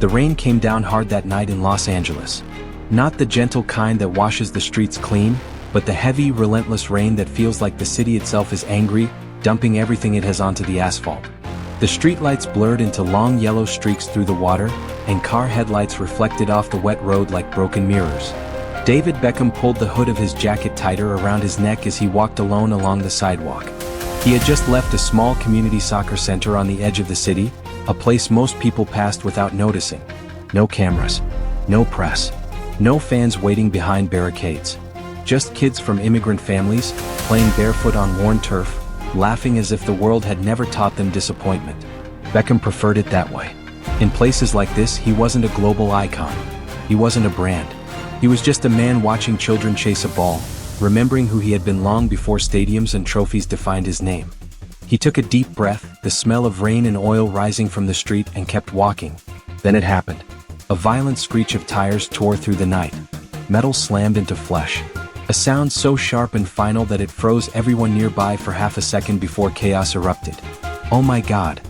The rain came down hard that night in Los Angeles. Not the gentle kind that washes the streets clean, but the heavy, relentless rain that feels like the city itself is angry, dumping everything it has onto the asphalt. The streetlights blurred into long yellow streaks through the water, and car headlights reflected off the wet road like broken mirrors. David Beckham pulled the hood of his jacket tighter around his neck as he walked alone along the sidewalk. He had just left a small community soccer center on the edge of the city, a place most people passed without noticing. No cameras, no press, no fans waiting behind barricades. Just kids from immigrant families, playing barefoot on worn turf, laughing as if the world had never taught them disappointment. Beckham preferred it that way. In places like this, he wasn't a global icon. He wasn't a brand. He was just a man watching children chase a ball, remembering who he had been long before stadiums and trophies defined his name. He took a deep breath, the smell of rain and oil rising from the street, and kept walking. Then it happened. A violent screech of tires tore through the night. Metal slammed into flesh. A sound so sharp and final that it froze everyone nearby for half a second before chaos erupted. "Oh my God!"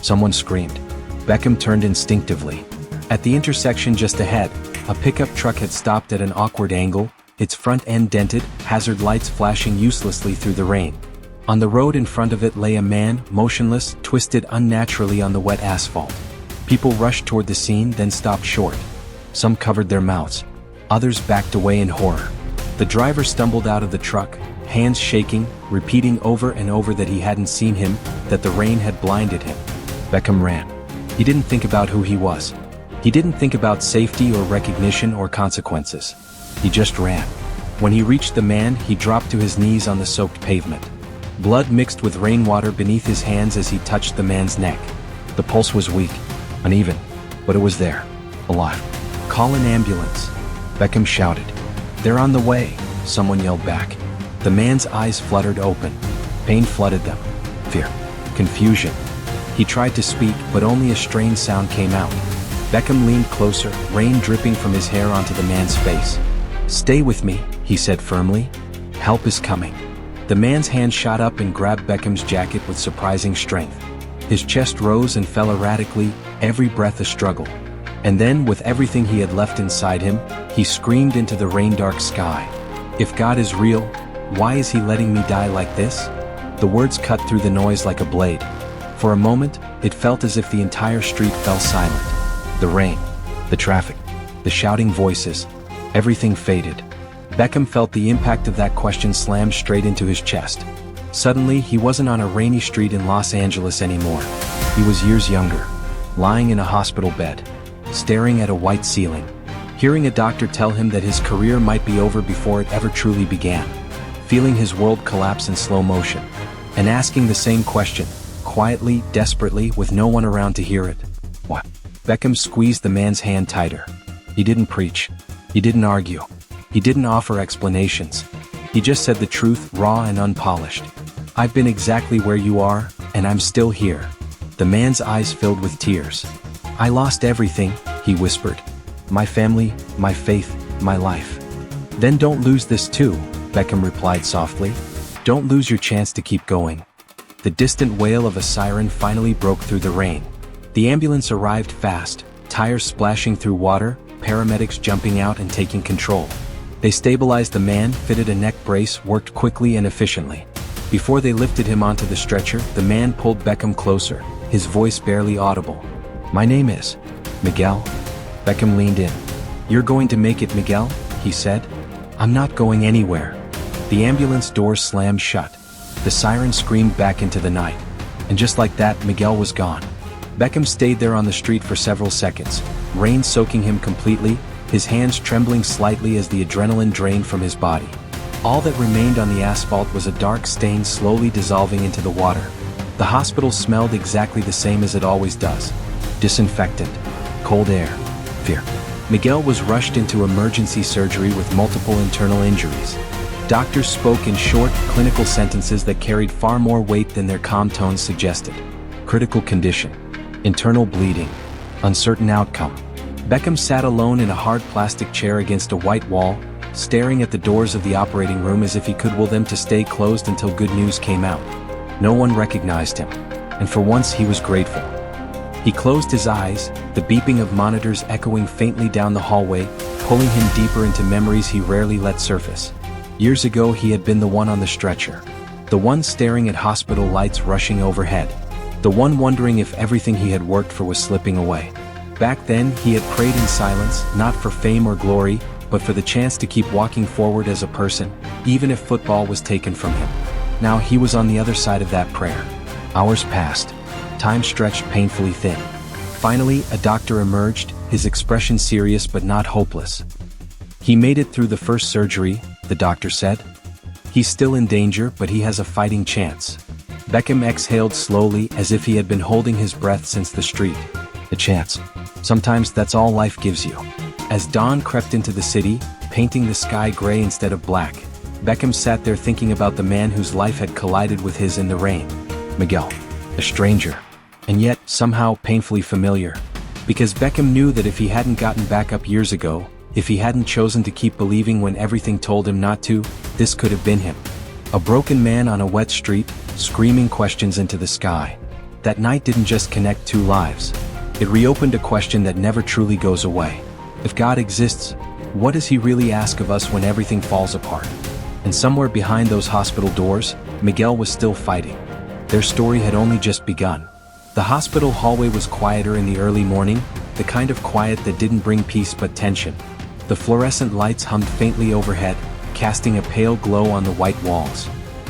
someone screamed. Beckham turned instinctively. At the intersection just ahead, a pickup truck had stopped at an awkward angle, its front end dented, hazard lights flashing uselessly through the rain. On the road in front of it lay a man, motionless, twisted unnaturally on the wet asphalt. People rushed toward the scene, then stopped short. Some covered their mouths. Others backed away in horror. The driver stumbled out of the truck, hands shaking, repeating over and over that he hadn't seen him, that the rain had blinded him. Beckham ran. He didn't think about who he was. He didn't think about safety or recognition or consequences. He just ran. When he reached the man, he dropped to his knees on the soaked pavement. Blood mixed with rainwater beneath his hands as he touched the man's neck. The pulse was weak, uneven, but it was there, alive. "Call an ambulance," Beckham shouted. "They're on the way," someone yelled back. The man's eyes fluttered open. Pain flooded them. Fear. Confusion. He tried to speak, but only a strained sound came out. Beckham leaned closer, rain dripping from his hair onto the man's face. "Stay with me," he said firmly. "Help is coming." The man's hand shot up and grabbed Beckham's jacket with surprising strength. His chest rose and fell erratically, every breath a struggle. And then, with everything he had left inside him, he screamed into the rain-dark sky. "If God is real, why is he letting me die like this?" The words cut through the noise like a blade. For a moment, it felt as if the entire street fell silent. The rain, the traffic, the shouting voices, everything faded. Beckham felt the impact of that question slam straight into his chest. Suddenly, he wasn't on a rainy street in Los Angeles anymore. He was years younger, lying in a hospital bed, staring at a white ceiling, hearing a doctor tell him that his career might be over before it ever truly began, feeling his world collapse in slow motion, and asking the same question, quietly, desperately, with no one around to hear it. "What?" Beckham squeezed the man's hand tighter. He didn't preach. He didn't argue. He didn't offer explanations. He just said the truth, raw and unpolished. "I've been exactly where you are, and I'm still here." The man's eyes filled with tears. "I lost everything," he whispered. "My family, my faith, my life." "Then don't lose this too," Beckham replied softly. "Don't lose your chance to keep going." The distant wail of a siren finally broke through the rain. The ambulance arrived fast, tires splashing through water, paramedics jumping out and taking control. They stabilized the man, fitted a neck brace, worked quickly and efficiently. Before they lifted him onto the stretcher, the man pulled Beckham closer, his voice barely audible. "My name is Miguel." Beckham leaned in. "You're going to make it, Miguel," he said. "I'm not going anywhere." The ambulance doors slammed shut. The siren screamed back into the night. And just like that, Miguel was gone. Beckham stayed there on the street for several seconds, rain soaking him completely, his hands trembling slightly as the adrenaline drained from his body. All that remained on the asphalt was a dark stain slowly dissolving into the water. The hospital smelled exactly the same as it always does. Disinfectant, cold air, fear. Miguel was rushed into emergency surgery with multiple internal injuries. Doctors spoke in short, clinical sentences that carried far more weight than their calm tones suggested. Critical condition. Internal bleeding. Uncertain outcome. Beckham sat alone in a hard plastic chair against a white wall, staring at the doors of the operating room as if he could will them to stay closed until good news came out. No one recognized him, and for once he was grateful. He closed his eyes, the beeping of monitors echoing faintly down the hallway, pulling him deeper into memories he rarely let surface. Years ago he had been the one on the stretcher. The one staring at hospital lights rushing overhead. The one wondering if everything he had worked for was slipping away. Back then he had prayed in silence, not for fame or glory, but for the chance to keep walking forward as a person, even if football was taken from him. Now he was on the other side of that prayer. Hours passed. Time stretched painfully thin. Finally, a doctor emerged, his expression serious but not hopeless. He made it through the first surgery, the doctor said. He's still in danger, but he has a fighting chance. Beckham exhaled slowly, as if he had been holding his breath since the street. A chance. Sometimes that's all life gives you. As dawn crept into the city, painting the sky gray instead of black, Beckham sat there thinking about the man whose life had collided with his in the rain. Miguel. A stranger. And yet, somehow painfully familiar. Because Beckham knew that if he hadn't gotten back up years ago, if he hadn't chosen to keep believing when everything told him not to, this could have been him. A broken man on a wet street, screaming questions into the sky. That night didn't just connect two lives. It reopened a question that never truly goes away. If God exists, what does he really ask of us when everything falls apart? And somewhere behind those hospital doors, Miguel was still fighting. Their story had only just begun. The hospital hallway was quieter in the early morning, the kind of quiet that didn't bring peace but tension. The fluorescent lights hummed faintly overhead, casting a pale glow on the white walls.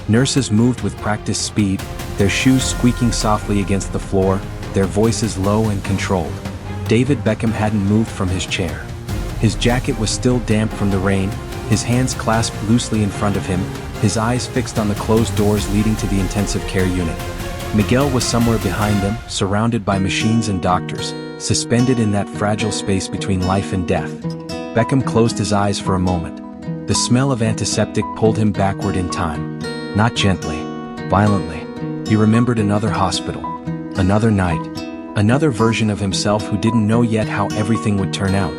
Nurses moved with practiced speed, their shoes squeaking softly against the floor, their voices low and controlled. David Beckham hadn't moved from his chair. His jacket was still damp from the rain, his hands clasped loosely in front of him, his eyes fixed on the closed doors leading to the intensive care unit. Miguel was somewhere behind them, surrounded by machines and doctors, suspended in that fragile space between life and death. Beckham closed his eyes for a moment. The smell of antiseptic pulled him backward in time. Not gently, violently. He remembered another hospital, another night, another version of himself who didn't know yet how everything would turn out.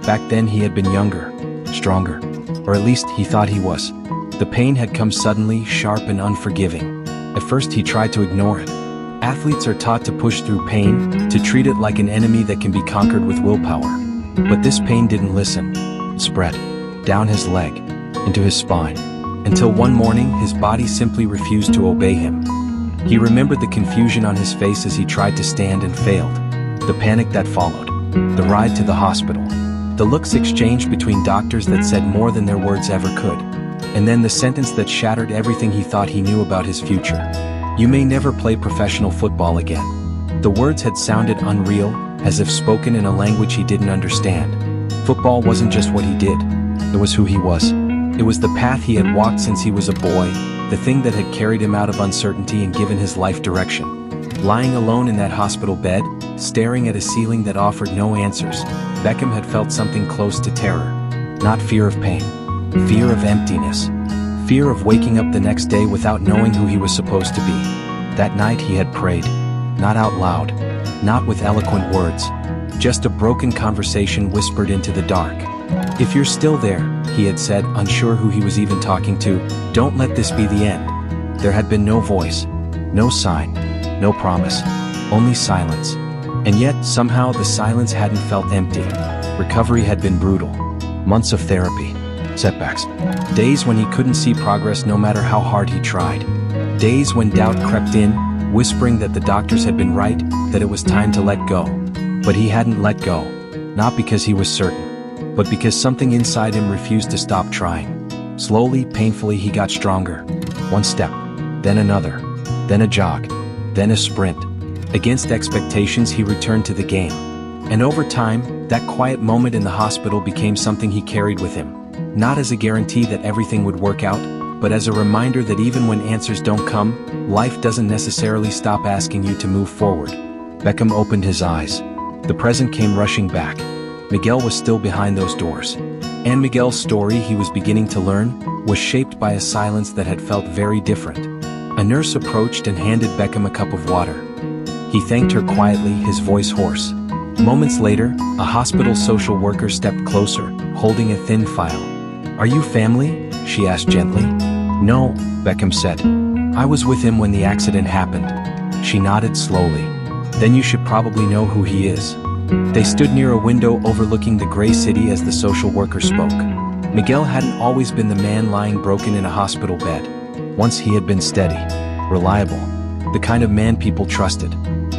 Back then he had been younger, stronger, or at least he thought he was. The pain had come suddenly, sharp and unforgiving. At first he tried to ignore it. Athletes are taught to push through pain, to treat it like an enemy that can be conquered with willpower. But this pain didn't listen. It spread down his leg, into his spine, until one morning his body simply refused to obey him. He remembered the confusion on his face as he tried to stand and failed. The panic that followed. The ride to the hospital. The looks exchanged between doctors that said more than their words ever could. And then the sentence that shattered everything he thought he knew about his future. You may never play professional football again. The words had sounded unreal, as if spoken in a language he didn't understand. Football wasn't just what he did. It was who he was. It was the path he had walked since he was a boy, the thing that had carried him out of uncertainty and given his life direction. Lying alone in that hospital bed, staring at a ceiling that offered no answers, Beckham had felt something close to terror. Not fear of pain. Fear of emptiness. Fear of waking up the next day without knowing who he was supposed to be. That night he had prayed. Not out loud. Not with eloquent words. Just a broken conversation whispered into the dark. If you're still there, he had said, unsure who he was even talking to, don't let this be the end. There had been no voice. No sign. No promise. Only silence. And yet, somehow the silence hadn't felt empty. Recovery had been brutal. Months of therapy. Setbacks. Days when he couldn't see progress no matter how hard he tried. Days when doubt crept in, whispering that the doctors had been right, that it was time to let go. But he hadn't let go. Not because he was certain, but because something inside him refused to stop trying. Slowly, painfully, he got stronger. One step, then another, then a jog, then a sprint. Against expectations, he returned to the game. And over time, that quiet moment in the hospital became something he carried with him. Not as a guarantee that everything would work out, but as a reminder that even when answers don't come, life doesn't necessarily stop asking you to move forward. Beckham opened his eyes. The present came rushing back. Miguel was still behind those doors. And Miguel's story, he was beginning to learn, was shaped by a silence that had felt very different. A nurse approached and handed Beckham a cup of water. He thanked her quietly, his voice hoarse. Moments later, a hospital social worker stepped closer, holding a thin file. Are you family? She asked gently. No, Beckham said. I was with him when the accident happened. She nodded slowly. Then you should probably know who he is." They stood near a window overlooking the gray city as the social worker spoke. Miguel hadn't always been the man lying broken in a hospital bed. Once he had been steady, reliable, the kind of man people trusted.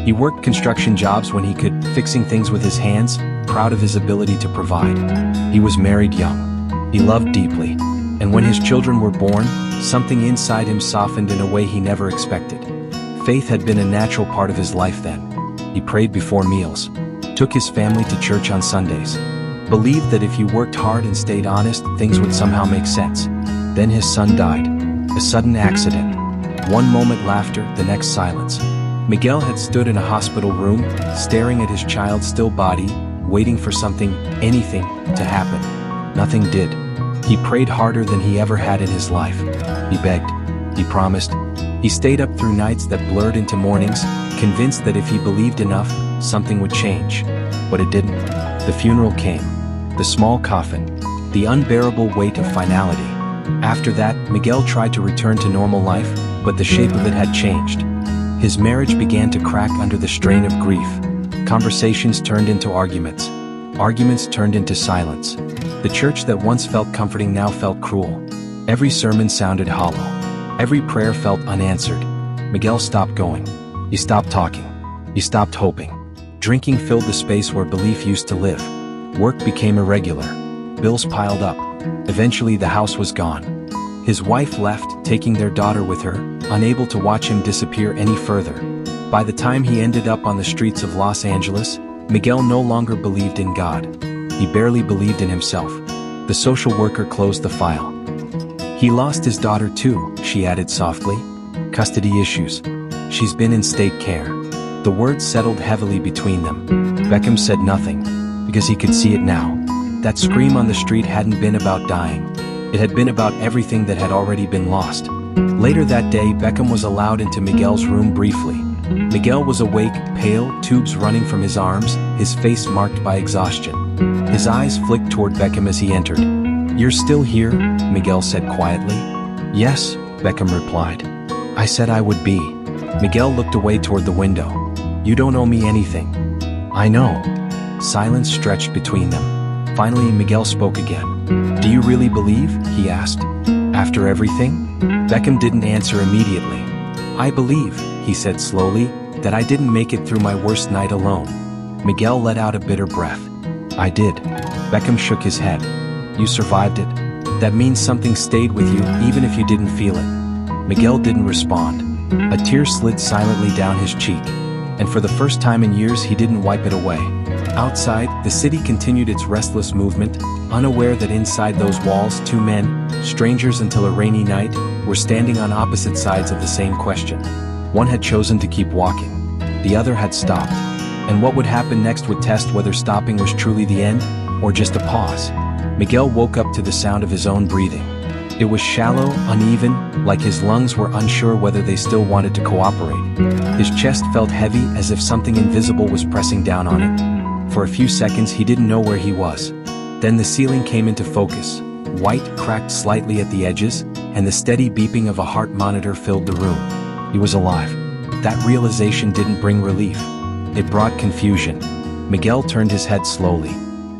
He worked construction jobs when he could, fixing things with his hands, proud of his ability to provide. He was married young. He loved deeply. And when his children were born, something inside him softened in a way he never expected. Faith had been a natural part of his life then. He prayed before meals, took his family to church on Sundays, believed that if you worked hard and stayed honest, things would somehow make sense. Then his son died. A sudden accident. One moment laughter, the next silence. Miguel had stood in a hospital room, staring at his child's still body, waiting for something, anything, to happen. Nothing did. He prayed harder than he ever had in his life. He begged. He promised. He stayed up through nights that blurred into mornings, convinced that if he believed enough, something would change. But it didn't. The funeral came. The small coffin. The unbearable weight of finality. After that, Miguel tried to return to normal life, but the shape of it had changed. His marriage began to crack under the strain of grief. Conversations turned into arguments. Arguments turned into silence. The church that once felt comforting now felt cruel. Every sermon sounded hollow. Every prayer felt unanswered. Miguel stopped going. He stopped talking. He stopped hoping. Drinking filled the space where belief used to live. Work became irregular. Bills piled up. Eventually the house was gone. His wife left, taking their daughter with her, unable to watch him disappear any further. By the time he ended up on the streets of Los Angeles, Miguel no longer believed in God. He barely believed in himself. The social worker closed the file. "He lost his daughter too," she added softly. "Custody issues. She's been in state care." The words settled heavily between them. Beckham said nothing, because he could see it now. That scream on the street hadn't been about dying. It had been about everything that had already been lost. Later that day, Beckham was allowed into Miguel's room briefly. Miguel was awake, pale, tubes running from his arms, his face marked by exhaustion. His eyes flicked toward Beckham as he entered. "You're still here?" Miguel said quietly. "Yes," Beckham replied. "I said I would be." Miguel looked away toward the window. "You don't owe me anything." "I know." Silence stretched between them. Finally, Miguel spoke again. "Do you really believe?" he asked. "After everything?" Beckham didn't answer immediately. "I believe," he said slowly, "that I didn't make it through my worst night alone." Miguel let out a bitter breath. "I did." Beckham shook his head. "You survived it. That means something stayed with you, even if you didn't feel it." Miguel didn't respond. A tear slid silently down his cheek. And for the first time in years, he didn't wipe it away. Outside, the city continued its restless movement, unaware that inside those walls 2 men, strangers until a rainy night, were standing on opposite sides of the same question. One had chosen to keep walking. The other had stopped. And what would happen next would test whether stopping was truly the end, or just a pause. Miguel woke up to the sound of his own breathing. It was shallow, uneven, like his lungs were unsure whether they still wanted to cooperate. His chest felt heavy, as if something invisible was pressing down on it. For a few seconds he didn't know where he was. Then the ceiling came into focus. White, cracked slightly at the edges, and the steady beeping of a heart monitor filled the room. He was alive. That realization didn't bring relief. It brought confusion. Miguel turned his head slowly.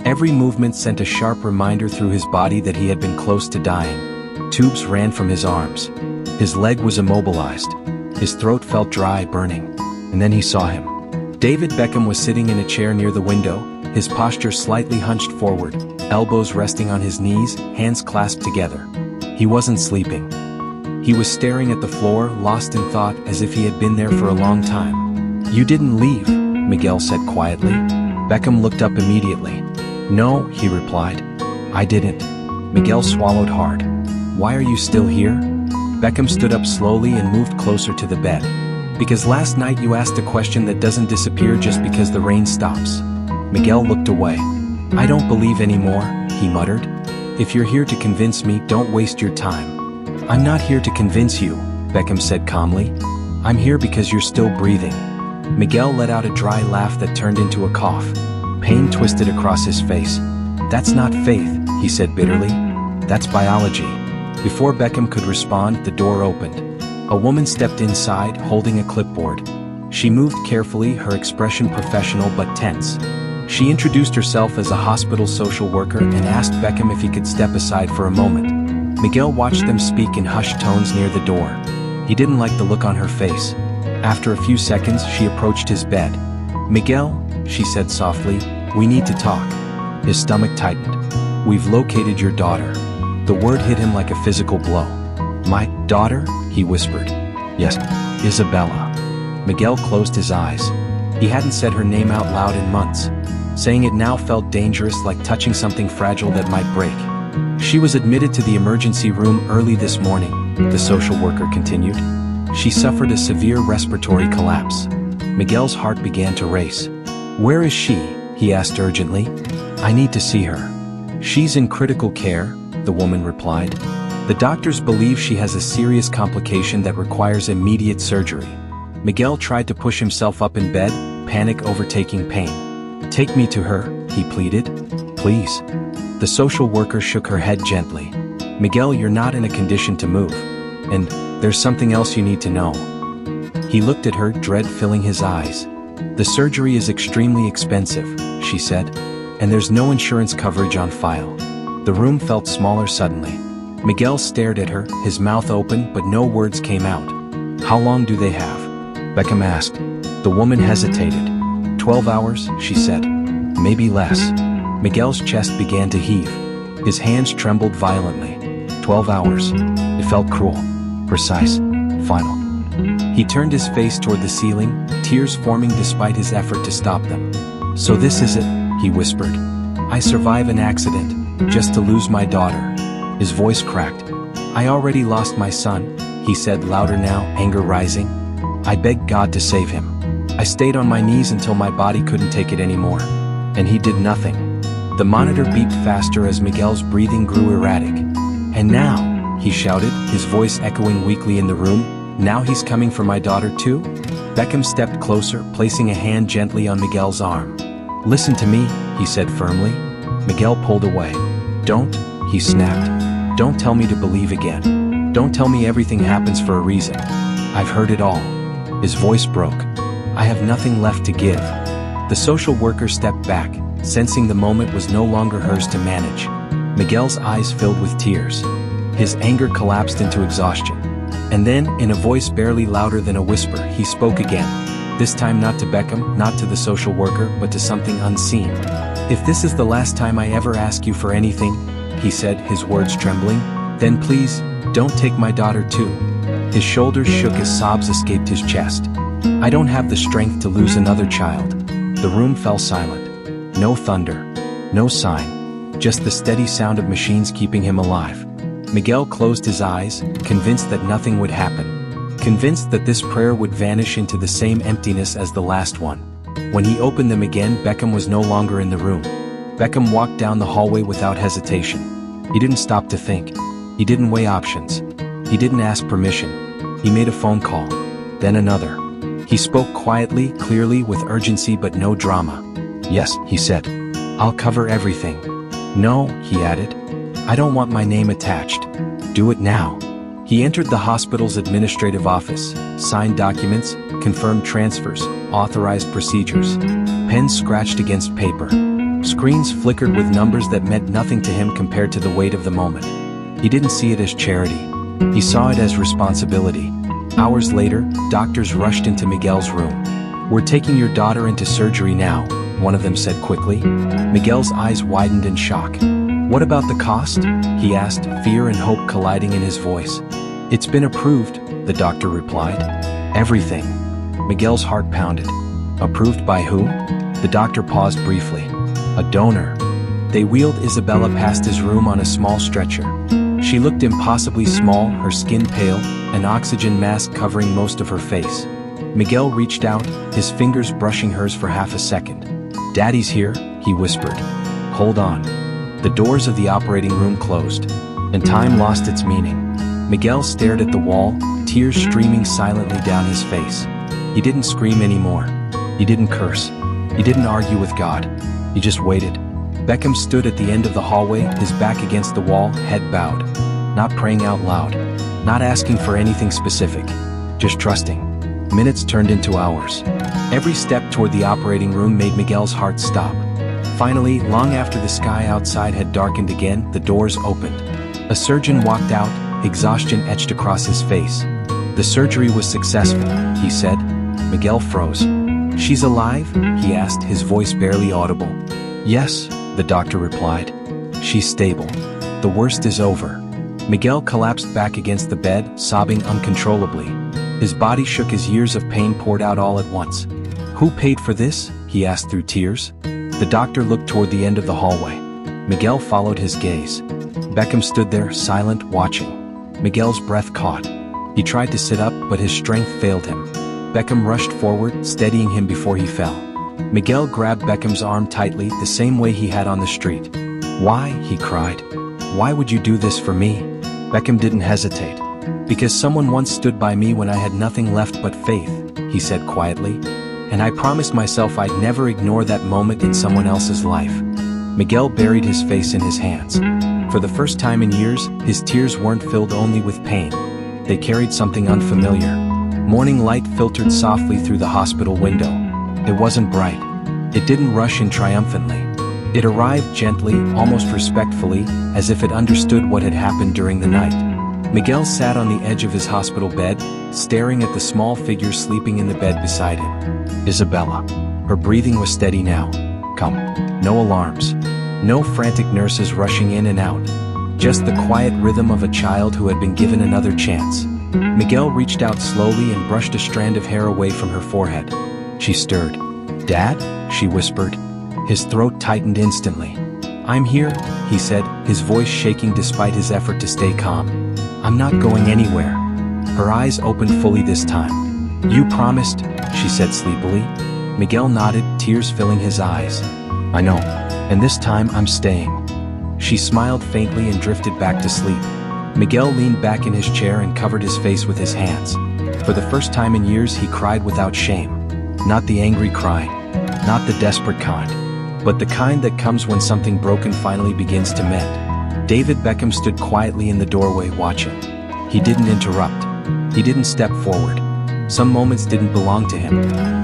Every movement sent a sharp reminder through his body that he had been close to dying. Tubes ran from his arms. His leg was immobilized. His throat felt dry, burning. And then he saw him. David Beckham was sitting in a chair near the window, his posture slightly hunched forward, elbows resting on his knees, hands clasped together. He wasn't sleeping. He was staring at the floor, lost in thought, as if he had been there for a long time. "You didn't leave," Miguel said quietly. Beckham looked up immediately. "No," he replied. "I didn't." Miguel swallowed hard. "Why are you still here?" Beckham stood up slowly and moved closer to the bed. "Because last night you asked a question that doesn't disappear just because the rain stops." Miguel looked away. "I don't believe anymore," he muttered. "If you're here to convince me, don't waste your time." "I'm not here to convince you," Beckham said calmly. "I'm here because you're still breathing." Miguel let out a dry laugh that turned into a cough. Pain twisted across his face. "That's not faith," he said bitterly. "That's biology." Before Beckham could respond, the door opened. A woman stepped inside, holding a clipboard. She moved carefully, her expression professional but tense. She introduced herself as a hospital social worker and asked Beckham if he could step aside for a moment. Miguel watched them speak in hushed tones near the door. He didn't like the look on her face. After a few seconds, she approached his bed. "Miguel," she said softly, "we need to talk." His stomach tightened. "We've located your daughter." The word hit him like a physical blow. "My daughter?" he whispered. "Yes, Isabella." Miguel closed his eyes. He hadn't said her name out loud in months. Saying it now felt dangerous, like touching something fragile that might break. "She was admitted to the emergency room early this morning," the social worker continued. "She suffered a severe respiratory collapse." Miguel's heart began to race. "Where is she?" he asked urgently. "I need to see her." "She's in critical care," the woman replied. "The doctors believe she has a serious complication that requires immediate surgery." Miguel tried to push himself up in bed, panic overtaking pain. "Take me to her," he pleaded. "Please." The social worker shook her head gently. "Miguel, you're not in a condition to move. And there's something else you need to know." He looked at her, dread filling his eyes. "The surgery is extremely expensive," she said, "and there's no insurance coverage on file." The room felt smaller suddenly. Miguel stared at her, his mouth open but no words came out. "How long do they have?" Beckham asked. The woman hesitated. 12 hours, she said. "Maybe less." Miguel's chest began to heave. His hands trembled violently. 12 hours. It felt cruel, precise, final. He turned his face toward the ceiling, tears forming despite his effort to stop them. "So this is it," he whispered. "I survive an accident, just to lose my daughter." His voice cracked. "I already lost my son," he said louder now, anger rising. "I begged God to save him. I stayed on my knees until my body couldn't take it anymore. And he did nothing." The monitor beeped faster as Miguel's breathing grew erratic. "And now," he shouted, his voice echoing weakly in the room, "now he's coming for my daughter too?" Beckham stepped closer, placing a hand gently on Miguel's arm. "Listen to me," he said firmly. Miguel pulled away. "Don't," he snapped. "Don't tell me to believe again. Don't tell me everything happens for a reason. I've heard it all." His voice broke. "I have nothing left to give." The social worker stepped back, sensing the moment was no longer hers to manage. Miguel's eyes filled with tears. His anger collapsed into exhaustion. And then, in a voice barely louder than a whisper, he spoke again. This time not to Beckham, not to the social worker, but to something unseen. "If this is the last time I ever ask you for anything," he said, his words trembling, "then please, don't take my daughter too." His shoulders shook as sobs escaped his chest. "I don't have the strength to lose another child." The room fell silent. No thunder. No sign. Just the steady sound of machines keeping him alive. Miguel closed his eyes, convinced that nothing would happen. Convinced that this prayer would vanish into the same emptiness as the last one. When he opened them again, Beckham was no longer in the room. Beckham walked down the hallway without hesitation. He didn't stop to think. He didn't weigh options. He didn't ask permission. He made a phone call. Then another. He spoke quietly, clearly, with urgency but no drama. "Yes," he said. "I'll cover everything." "No," he added. "I don't want my name attached. Do it now." He entered the hospital's administrative office, signed documents, confirmed transfers, authorized procedures. Pens scratched against paper. Screens flickered with numbers that meant nothing to him compared to the weight of the moment. He didn't see it as charity. He saw it as responsibility. Hours later, doctors rushed into Miguel's room. "We're taking your daughter into surgery now," one of them said quickly. Miguel's eyes widened in shock. "What about the cost?" he asked, fear and hope colliding in his voice. "It's been approved," the doctor replied. "Everything." Miguel's heart pounded. "Approved by who?" The doctor paused briefly. "A donor." They wheeled Isabella past his room on a small stretcher. She looked impossibly small, her skin pale, an oxygen mask covering most of her face. Miguel reached out, his fingers brushing hers for half a second. "Daddy's here," he whispered. "Hold on." The doors of the operating room closed, and time lost its meaning. Miguel stared at the wall, tears streaming silently down his face. He didn't scream anymore. He didn't curse. He didn't argue with God. He just waited. Beckham stood at the end of the hallway, his back against the wall, head bowed. Not praying out loud. Not asking for anything specific. Just trusting. Minutes turned into hours. Every step toward the operating room made Miguel's heart stop. Finally, long after the sky outside had darkened again, the doors opened. A surgeon walked out, exhaustion etched across his face. "The surgery was successful," he said. Miguel froze. "She's alive?" he asked, his voice barely audible. "Yes," the doctor replied. "She's stable. The worst is over." Miguel collapsed back against the bed, sobbing uncontrollably. His body shook as years of pain poured out all at once. "Who paid for this?" he asked through tears. The doctor looked toward the end of the hallway. Miguel followed his gaze. Beckham stood there, silent, watching. Miguel's breath caught. He tried to sit up, but his strength failed him. Beckham rushed forward, steadying him before he fell. Miguel grabbed Beckham's arm tightly, the same way he had on the street. "Why?" he cried. "Why would you do this for me?" Beckham didn't hesitate. "Because someone once stood by me when I had nothing left but faith," he said quietly. "And I promised myself I'd never ignore that moment in someone else's life." Miguel buried his face in his hands. For the first time in years, his tears weren't filled only with pain. They carried something unfamiliar. Morning light filtered softly through the hospital window. It wasn't bright. It didn't rush in triumphantly. It arrived gently, almost respectfully, as if it understood what had happened during the night. Miguel sat on the edge of his hospital bed, staring at the small figure sleeping in the bed beside him. Isabella. Her breathing was steady now. Calm. No alarms. No frantic nurses rushing in and out. Just the quiet rhythm of a child who had been given another chance. Miguel reached out slowly and brushed a strand of hair away from her forehead. She stirred. "Dad?" she whispered. His throat tightened instantly. "I'm here," he said, his voice shaking despite his effort to stay calm. "I'm not going anywhere." Her eyes opened fully this time. "You promised," she said sleepily. Miguel nodded, tears filling his eyes. "I know. And this time I'm staying." She smiled faintly and drifted back to sleep. Miguel leaned back in his chair and covered his face with his hands. For the first time in years he cried without shame. Not the angry cry. Not the desperate kind. But the kind that comes when something broken finally begins to mend. David Beckham stood quietly in the doorway watching. He didn't interrupt. He didn't step forward. Some moments didn't belong to him.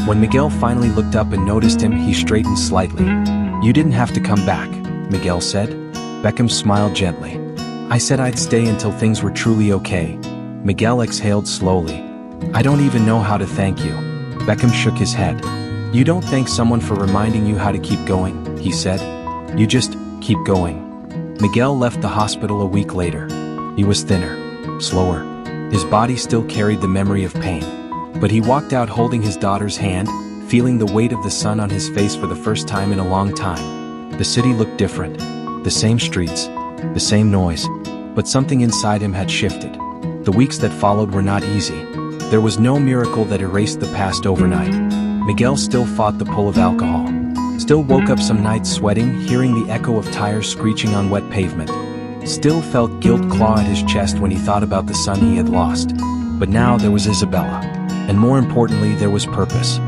When Miguel finally looked up and noticed him, he straightened slightly. "You didn't have to come back," Miguel said. Beckham smiled gently. "I said I'd stay until things were truly okay." Miguel exhaled slowly. "I don't even know how to thank you." Beckham shook his head. "You don't thank someone for reminding you how to keep going," he said. "You just keep going." Miguel left the hospital a week later. He was thinner, slower. His body still carried the memory of pain. But he walked out holding his daughter's hand, feeling the weight of the sun on his face for the first time in a long time. The city looked different. The same streets, the same noise, but something inside him had shifted. The weeks that followed were not easy. There was no miracle that erased the past overnight. Miguel still fought the pull of alcohol. Still woke up some nights sweating, hearing the echo of tires screeching on wet pavement. Still felt guilt claw at his chest when he thought about the son he had lost. But now there was Isabella. And more importantly, there was purpose.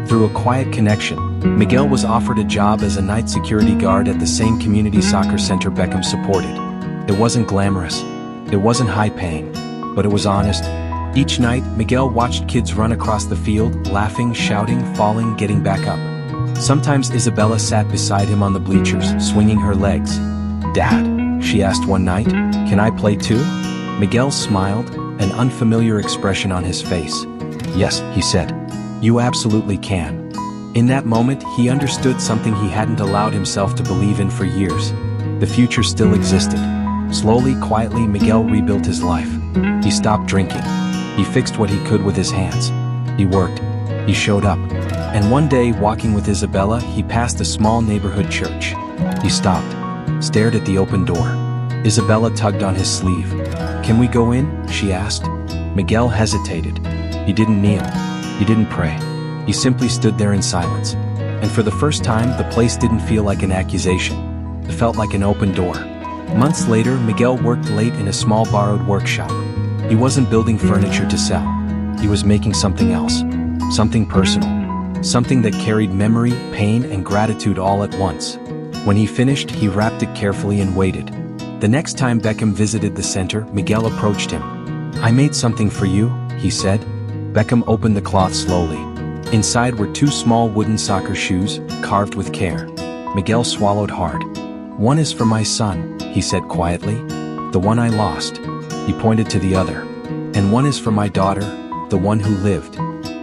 Through a quiet connection, Miguel was offered a job as a night security guard at the same community soccer center Beckham supported. It wasn't glamorous. It wasn't high-paying. But it was honest. Each night, Miguel watched kids run across the field, laughing, shouting, falling, getting back up. Sometimes Isabella sat beside him on the bleachers, swinging her legs. "Dad," she asked one night, "can I play too?" Miguel smiled, an unfamiliar expression on his face. "Yes," he said. "You absolutely can." In that moment, he understood something he hadn't allowed himself to believe in for years. The future still existed. Slowly, quietly, Miguel rebuilt his life. He stopped drinking. He fixed what he could with his hands. He worked. He showed up. And one day, walking with Isabella, he passed a small neighborhood church. He stopped, stared at the open door. Isabella tugged on his sleeve. "Can we go in?" she asked. Miguel hesitated. He didn't kneel. He didn't pray. He simply stood there in silence. And for the first time, the place didn't feel like an accusation. It felt like an open door. Months later, Miguel worked late in a small borrowed workshop. He wasn't building furniture to sell. He was making something else. Something personal. Something that carried memory, pain, and gratitude all at once. When he finished, he wrapped it carefully and waited. The next time Beckham visited the center, Miguel approached him. "I made something for you," he said. Beckham opened the cloth slowly. Inside were two small wooden soccer shoes, carved with care. Miguel swallowed hard. "One is for my son," he said quietly. "The one I lost." He pointed to the other. "And one is for my daughter, the one who lived."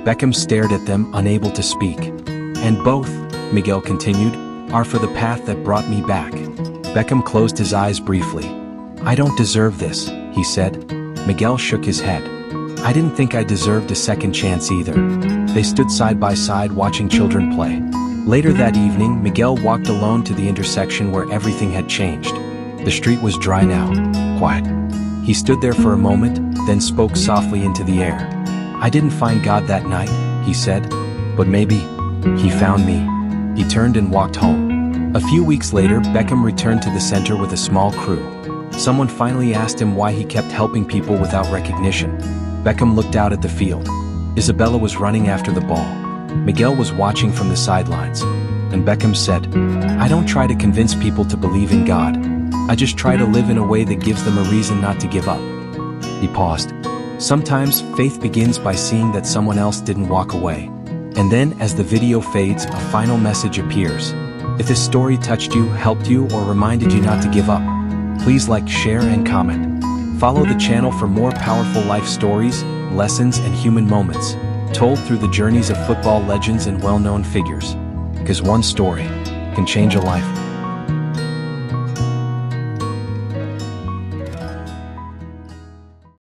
Beckham stared at them, unable to speak. "And both," Miguel continued, "are for the path that brought me back." Beckham closed his eyes briefly. "I don't deserve this," he said. Miguel shook his head. "I didn't think I deserved a second chance either." They stood side by side watching children play. Later that evening, Miguel walked alone to the intersection where everything had changed. The street was dry now, quiet. He stood there for a moment, then spoke softly into the air. "I didn't find God that night," he said, "but maybe He found me." He turned and walked home. A few weeks later, Beckham returned to the center with a small crew. Someone finally asked him why he kept helping people without recognition. Beckham looked out at the field. Isabella was running after the ball. Miguel was watching from the sidelines. And Beckham said, "I don't try to convince people to believe in God. I just try to live in a way that gives them a reason not to give up." He paused. Sometimes, faith begins by seeing that someone else didn't walk away. And then, as the video fades, a final message appears. If this story touched you, helped you, or reminded you not to give up, please like, share, and comment. Follow the channel for more powerful life stories, lessons, and human moments, told through the journeys of football legends and well-known figures. Because one story can change a life.